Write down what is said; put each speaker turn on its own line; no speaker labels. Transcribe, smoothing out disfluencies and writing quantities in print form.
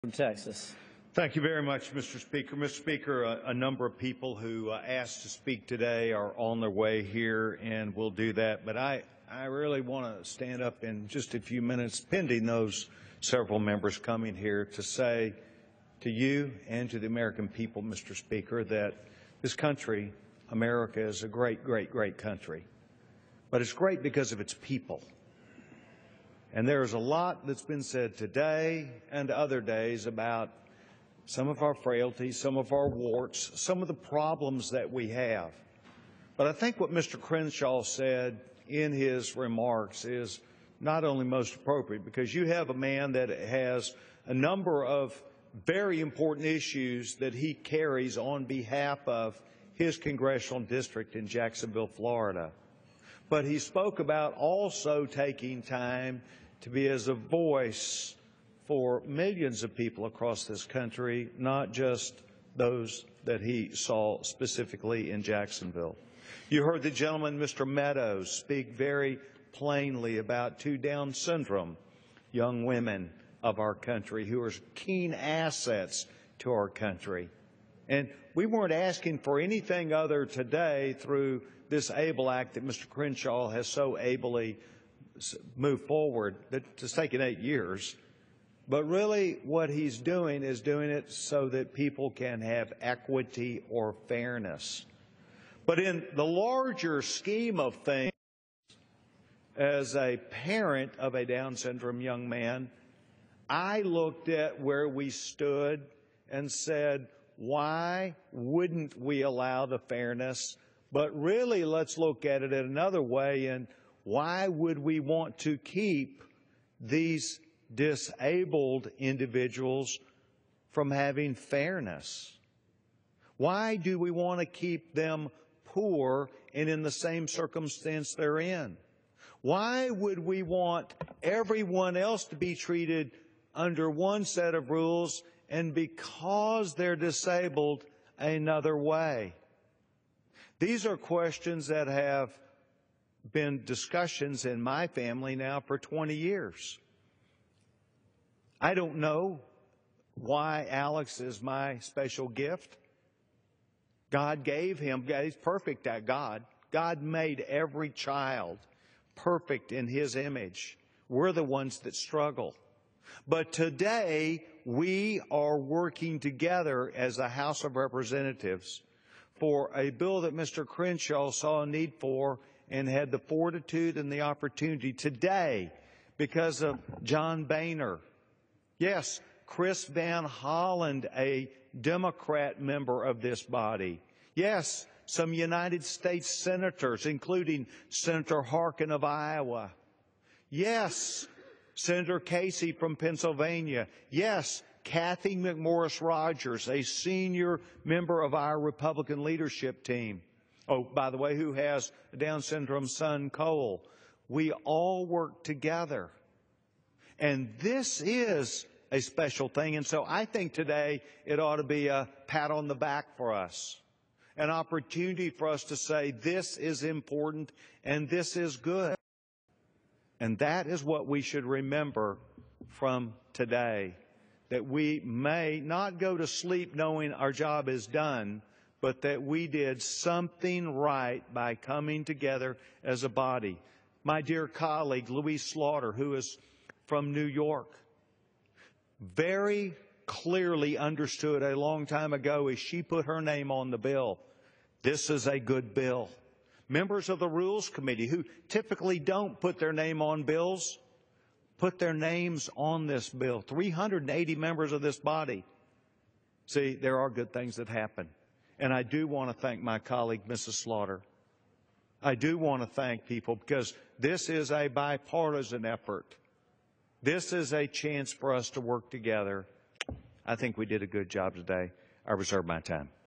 from Texas.
Thank you very much, Mr. Speaker. Mr. Speaker, a number of people who asked to speak today are on their way here, and we'll do that. But I really want to stand up in just a few minutes, pending those several members coming here, to say to you and to the American people, Mr. Speaker, that this country, America, is a great, great, great country. But it's great because of its people. And there's a lot that's been said today and other days about some of our frailties, some of our warts, some of the problems that we have. But I think what Mr. Crenshaw said in his remarks is not only most appropriate, because you have a man that has a number of very important issues that he carries on behalf of his congressional district in Jacksonville, Florida. But he spoke about also taking time to be as a voice for millions of people across this country, not just those that he saw specifically in Jacksonville. You heard the gentleman, Mr. Meadows, speak very plainly about two Down syndrome young women of our country who are keen assets to our country. And we weren't asking for anything other today through this ABLE Act that Mr. Crenshaw has so ably moved forward. It's taken 8 years. But really what he's doing is doing it so that people can have equity or fairness. But in the larger scheme of things, as a parent of a Down syndrome young man, I looked at where we stood and said, why wouldn't we allow the fairness? But really, let's look at it in another way, and why would we want to keep these disabled individuals from having fairness? Why do we want to keep them poor and in the same circumstance they're in? Why would we want everyone else to be treated under one set of rules and because they're disabled another way? These are questions that have been discussions in my family now for 20 years. I don't know why Alex is my special gift. God gave him, he's perfect at God. God made every child perfect in his image. We're the ones that struggle. But today, we are working together as a House of Representatives for a bill that Mr. Crenshaw saw a need for and had the fortitude and the opportunity today because of John Boehner. Yes, Chris Van Hollen, a Democrat member of this body. Yes, some United States senators, including Senator Harkin of Iowa. Yes, Senator Casey from Pennsylvania. Yes, Kathy McMorris Rogers, a senior member of our Republican leadership team. Oh, by the way, who has a Down syndrome son, Cole. We all work together. And this is a special thing. And so I think today it ought to be a pat on the back for us, an opportunity for us to say this is important and this is good. And that is what we should remember from today, that we may not go to sleep knowing our job is done, but that we did something right by coming together as a body. My dear colleague, Louise Slaughter, who is from New York, very clearly understood a long time ago as she put her name on the bill, this is a good bill. Members of the Rules Committee, who typically don't put their name on bills, put their names on this bill. 380 members of this body. See, there are good things that happen. And I do want to thank my colleague, Mrs. Slaughter. I do want to thank people because this is a bipartisan effort. This is a chance for us to work together. I think we did a good job today. I reserve my time.